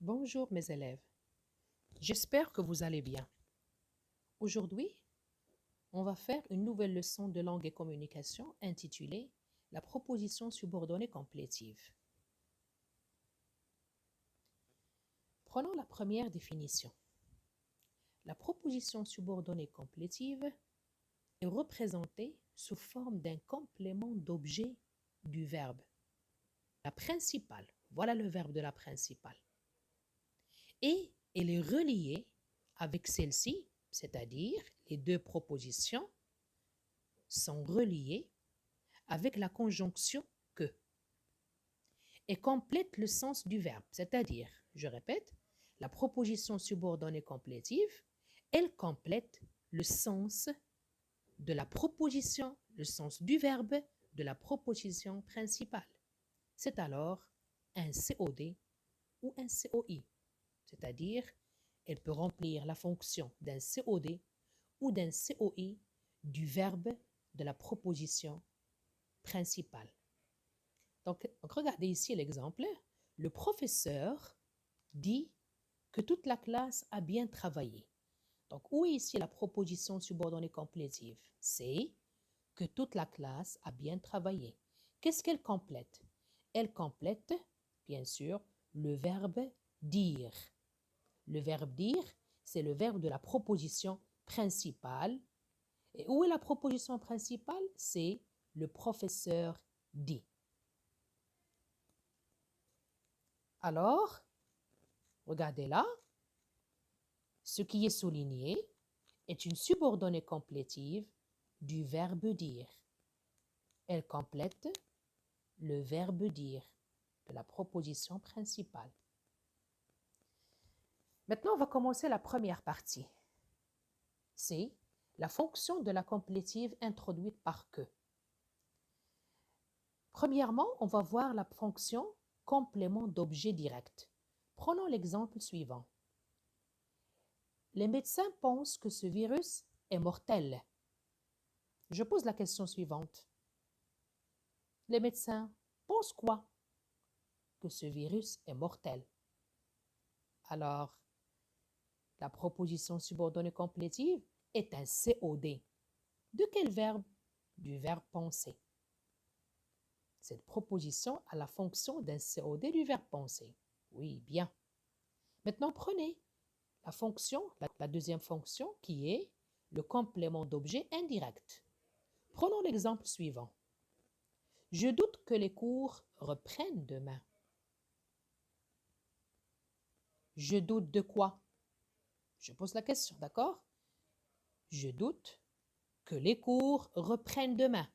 Bonjour mes élèves, j'espère que vous allez bien. Aujourd'hui, on va faire une nouvelle leçon de langue et communication intitulée « La proposition subordonnée complétive ». Prenons la première définition. La proposition subordonnée complétive est représentée sous forme d'un complément d'objet du verbe. La principale, voilà le verbe de la principale. Et elle est reliée avec celle-ci, c'est-à-dire les deux propositions sont reliées avec la conjonction que et complètent le sens du verbe, c'est-à-dire, je répète, la proposition subordonnée complétive, elle complète le sens de la proposition, le sens du verbe de la proposition principale. C'est alors un COD ou un COI, c'est-à-dire elle peut remplir la fonction d'un COD ou d'un COI du verbe de la proposition principale. Donc regardez ici l'exemple. Le professeur dit que toute la classe a bien travaillé. Donc, où est ici la proposition subordonnée complétive? C'est que toute la classe a bien travaillé. Qu'est-ce qu'elle complète? Elle complète, bien sûr, le verbe dire. Le verbe dire, c'est le verbe de la proposition principale. Et où est la proposition principale? C'est le professeur dit. Alors, regardez là, ce qui est souligné est une subordonnée complétive du verbe dire. Elle complète le verbe dire de la proposition principale. Maintenant, on va commencer la première partie. C'est la fonction de la complétive introduite par que. Premièrement, on va voir la fonction complément d'objet direct. Prenons l'exemple suivant. Les médecins pensent que ce virus est mortel. Je pose la question suivante. Les médecins pensent quoi? Que ce virus est mortel. Alors, la proposition subordonnée complétive est un COD. De quel verbe? Du verbe penser. Cette proposition a la fonction d'un COD du verbe penser. Oui, bien. Maintenant, prenez la fonction, la deuxième fonction qui est le complément d'objet indirect. Prenons l'exemple suivant. Je doute que les cours reprennent demain. Je doute de quoi? Je pose la question, d'accord? Je doute que les cours reprennent demain.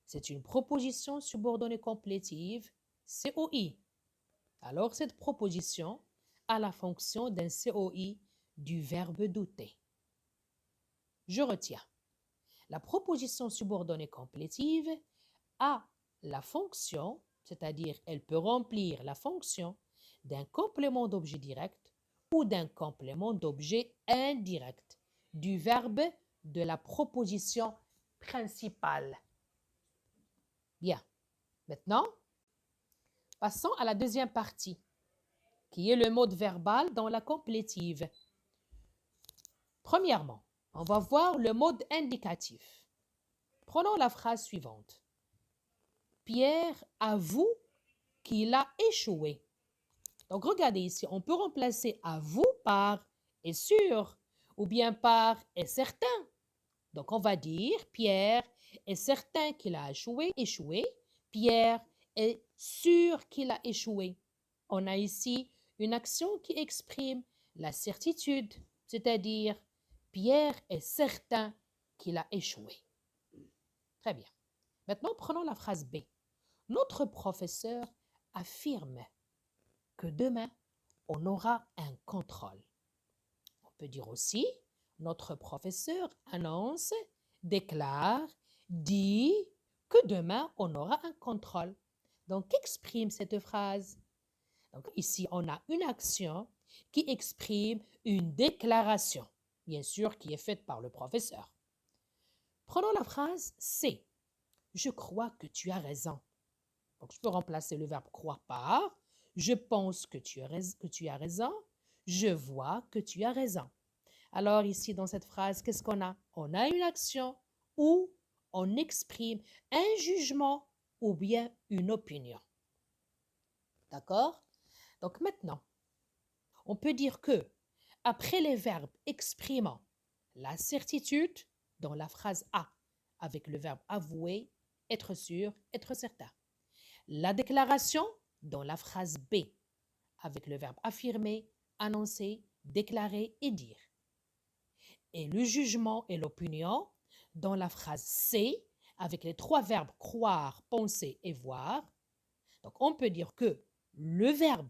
C'est une proposition subordonnée complétive, COI. Alors, cette proposition a la fonction d'un COI du verbe douter. Je retiens. La proposition subordonnée complétive a la fonction, c'est-à-dire elle peut remplir la fonction d'un complément d'objet direct ou d'un complément d'objet indirect du verbe de la proposition principale. Bien. Maintenant, passons à la deuxième partie, qui est le mode verbal dans la complétive. Premièrement, on va voir le mode indicatif. Prenons la phrase suivante. Pierre avoue qu'il a échoué. Donc, regardez ici, on peut remplacer avoue par est sûr ou bien par est certain. Donc, on va dire Pierre est certain qu'il a échoué. Pierre est sûr qu'il a échoué. On a ici une action qui exprime la certitude, c'est-à-dire Pierre est certain qu'il a échoué. Très bien. Maintenant, prenons la phrase B. Notre professeur affirme que demain, on aura un contrôle. On peut dire aussi, notre professeur annonce, déclare, dit que demain, on aura un contrôle. Donc, qu'exprime cette phrase? Donc, ici, on a une action qui exprime une déclaration, bien sûr, qui est faite par le professeur. Prenons la phrase C. Je crois que tu as raison. Donc, je peux remplacer le verbe croire par Je pense que tu as raison. Je vois que tu as raison. Alors ici, dans cette phrase, qu'est-ce qu'on a? On a une action où on exprime un jugement ou bien une opinion. D'accord? Donc maintenant, on peut dire que après les verbes exprimant la certitude dans la phrase A, avec le verbe avouer, être sûr, être certain. La déclaration dans la phrase B, avec le verbe affirmer, annoncer, déclarer et dire. Et le jugement et l'opinion dans la phrase C, avec les trois verbes croire, penser et voir. Donc on peut dire que le verbe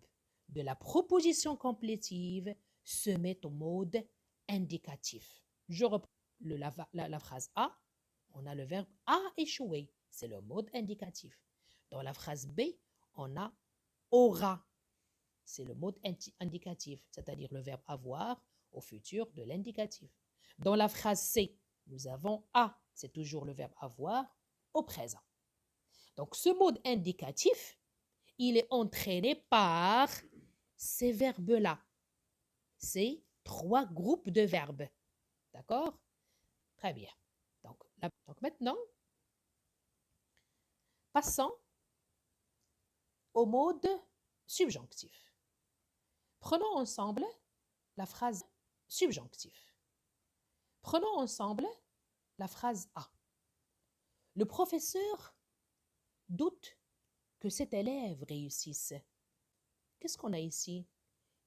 de la proposition complétive se met au mode indicatif. Je reprends la phrase A, on a le verbe a échoué, c'est le mode indicatif. Dans la phrase B, on a aura, c'est le mode indicatif, c'est-à-dire le verbe avoir au futur de l'indicatif. Dans la phrase C, nous avons a, c'est toujours le verbe avoir au présent. Donc ce mode indicatif, il est entraîné par ces verbes-là. Ces trois groupes de verbes. D'accord? Très bien. Donc maintenant, passons au mode subjonctif. Prenons ensemble la phrase subjonctif. Prenons ensemble la phrase A. Le professeur doute que cet élève réussisse. Qu'est-ce qu'on a ici?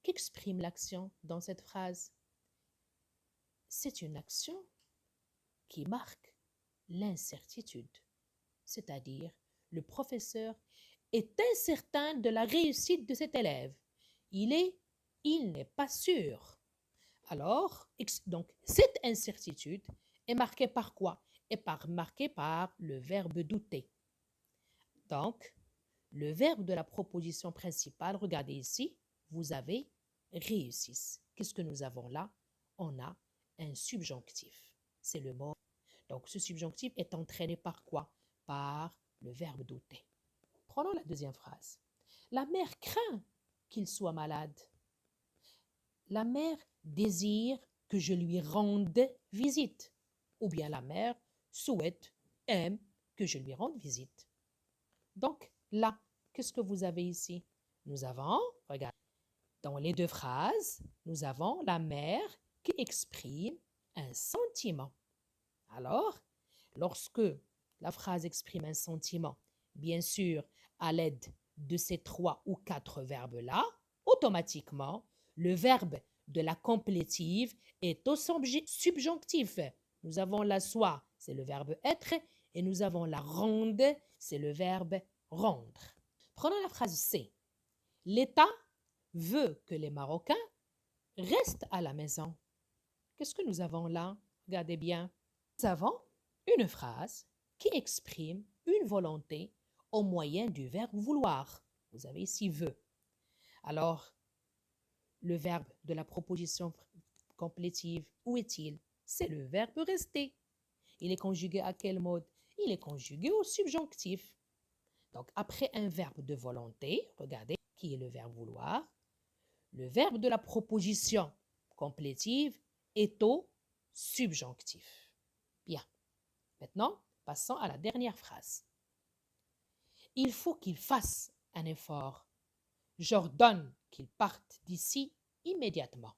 Qu'exprime l'action dans cette phrase? C'est une action qui marque l'incertitude, c'est-à-dire le professeur est incertain de la réussite de cet élève. Il n'est pas sûr. Alors, donc, cette incertitude est marquée par quoi? Est marquée par le verbe douter. Donc, le verbe de la proposition principale, regardez ici, vous avez réussissent. Qu'est-ce que nous avons là? On a un subjonctif. C'est le mot. Donc, ce subjonctif est entraîné par quoi? Par le verbe douter. Prenons la deuxième phrase. La mère craint qu'il soit malade. La mère désire que je lui rende visite. Ou bien la mère souhaite, aime que je lui rende visite. Donc, là, qu'est-ce que vous avez ici? Nous avons, regardez, dans les deux phrases, nous avons la mère qui exprime un sentiment. Alors, lorsque la phrase exprime un sentiment, bien sûr, à l'aide de ces trois ou quatre verbes-là, automatiquement, le verbe de la complétive est au subjonctif. Nous avons la soit, c'est le verbe être, et nous avons la rende, c'est le verbe rendre. Prenons la phrase C. L'État veut que les Marocains restent à la maison. Qu'est-ce que nous avons là? Regardez bien. Nous avons une phrase qui exprime une volonté au moyen du verbe vouloir. Vous avez ici veut. Alors, le verbe de la proposition complétive, où est-il? C'est le verbe rester. Il est conjugué à quel mode? Il est conjugué au subjonctif. Donc, après un verbe de volonté, regardez, qui est le verbe vouloir, le verbe de la proposition complétive est au subjonctif. Bien. Maintenant, passons à la dernière phrase. Il faut qu'il fasse un effort. J'ordonne qu'il parte d'ici immédiatement.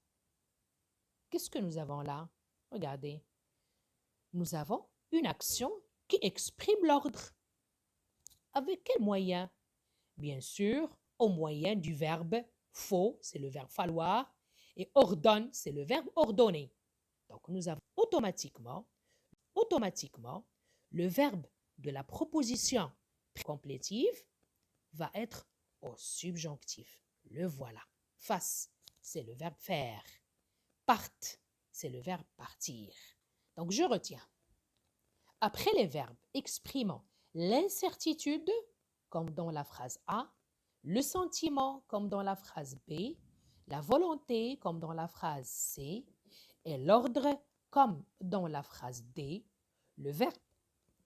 Qu'est-ce que nous avons là? Regardez. Nous avons une action qui exprime l'ordre. Avec quel moyen? Bien sûr, au moyen du verbe faut, c'est le verbe falloir, et ordonne, c'est le verbe ordonner. Donc, nous avons automatiquement, le verbe de la proposition complétive va être au subjonctif. Le voilà. Fasse, c'est le verbe faire. Parte, c'est le verbe partir. Donc, je retiens. Après les verbes exprimant l'incertitude, comme dans la phrase A, le sentiment, comme dans la phrase B, la volonté, comme dans la phrase C, et l'ordre, comme dans la phrase D, le verbe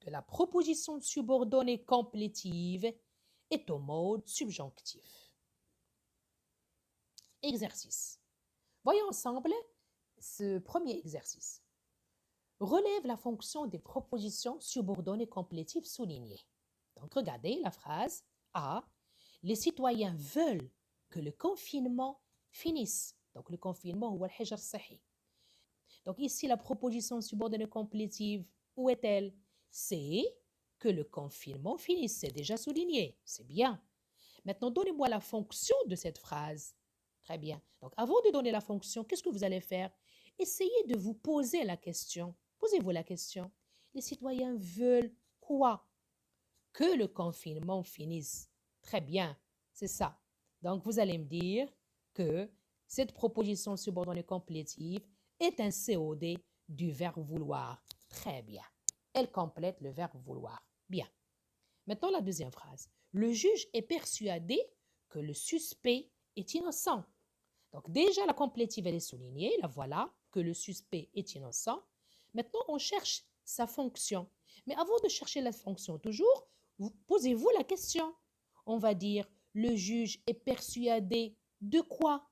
de la proposition subordonnée complétive est au mode subjonctif. exercice. Voyons ensemble ce premier exercice. Relève la fonction des propositions subordonnées complétives soulignées. Donc, regardez la phrase A. Les citoyens veulent que le confinement finisse. Donc, le confinement ou al-hijr sahi. Donc, ici, la proposition subordonnée complétive, où est-elle? C'est que le confinement finisse. C'est déjà souligné. C'est bien. Maintenant, donnez-moi la fonction de cette phrase. Très bien. Donc, avant de donner la fonction, qu'est-ce que vous allez faire? Essayez de vous poser la question. Posez-vous la question. Les citoyens veulent quoi? Que le confinement finisse. Très bien, c'est ça. Donc, vous allez me dire que cette proposition subordonnée complétive est un COD du verbe vouloir. Très bien. Elle complète le verbe vouloir. Bien. Maintenant, la deuxième phrase. Le juge est persuadé que le suspect est innocent. Donc, déjà, la complétive, elle est soulignée. La voilà, que le suspect est innocent. Maintenant, on cherche sa fonction. Mais avant de chercher la fonction, toujours, posez-vous la question. On va dire, le juge est persuadé de quoi?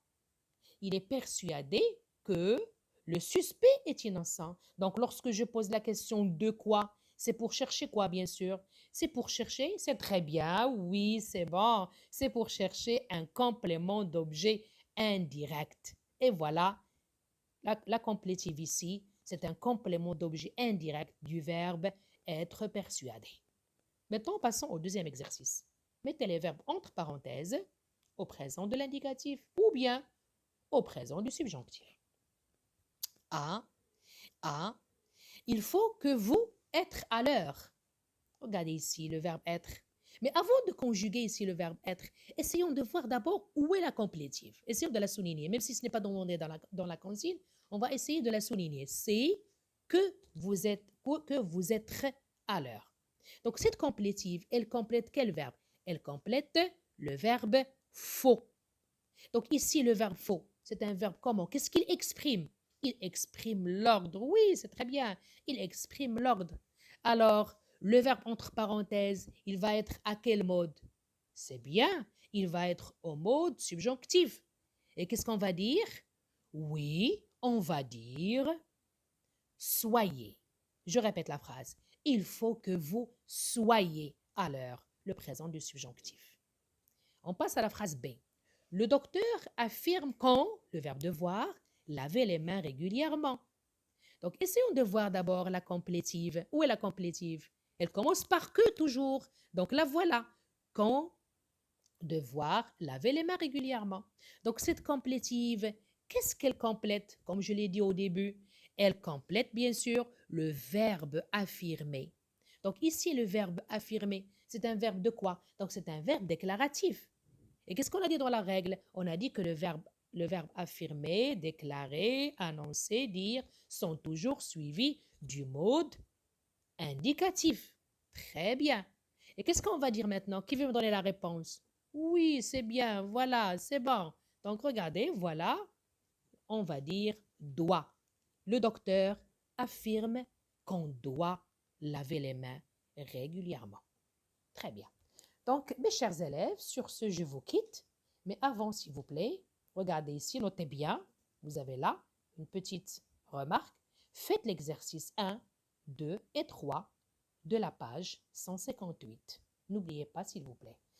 Il est persuadé que le suspect est innocent. Donc, lorsque je pose la question de quoi, c'est pour chercher quoi, bien sûr? C'est pour chercher, c'est très bien, oui, c'est bon. C'est pour chercher un complément d'objet indirect. Et voilà, la complétive ici, c'est un complément d'objet indirect du verbe être persuadé. Maintenant, passons au deuxième exercice. Mettez les verbes entre parenthèses au présent de l'indicatif ou bien au présent du subjonctif. A. Il faut que vous être à l'heure. Regardez ici le verbe être. Mais avant de conjuguer ici le verbe être, essayons de voir d'abord où est la complétive. Essayons de la souligner. Même si ce n'est pas demandé dans la consigne, on va essayer de la souligner. C'est que vous êtes à l'heure. Donc, cette complétive, elle complète quel verbe? Elle complète le verbe faut. Donc, ici, le verbe faut, c'est un verbe comment? Qu'est-ce qu'il exprime? Il exprime l'ordre. Oui, c'est très bien. Il exprime l'ordre. Alors, le verbe entre parenthèses, il va être à quel mode? C'est bien. Il va être au mode subjonctif. Et qu'est-ce qu'on va dire? Oui, on va dire soyez. Je répète la phrase. Il faut que vous soyez à l'heure, le présent du subjonctif. On passe à la phrase B. Le docteur affirme qu'on, le verbe devoir, laver les mains régulièrement. Donc, essayons de voir d'abord la complétive. Où est la complétive? Elle commence par que toujours. Donc, la voilà. Qu'on, devoir, laver les mains régulièrement. Donc, cette complétive, qu'est-ce qu'elle complète? Comme je l'ai dit au début, elle complète bien sûr le verbe affirmer. Donc, ici, le verbe affirmer, c'est un verbe de quoi? Donc, c'est un verbe déclaratif. Et qu'est-ce qu'on a dit dans la règle? On a dit que le verbe affirmer, déclarer, annoncer, dire sont toujours suivis du mode indicatif. Très bien. Et qu'est-ce qu'on va dire maintenant? Qui veut me donner la réponse? Oui, c'est bien, voilà, c'est bon. Donc regardez, voilà, on va dire doit. Le docteur affirme qu'on doit laver les mains régulièrement. Très bien. Donc, mes chers élèves, sur ce, je vous quitte. Mais avant, s'il vous plaît, regardez ici, notez bien. Vous avez là une petite remarque. Faites l'exercice 1, 2 et 3 de la page 158. N'oubliez pas, s'il vous plaît.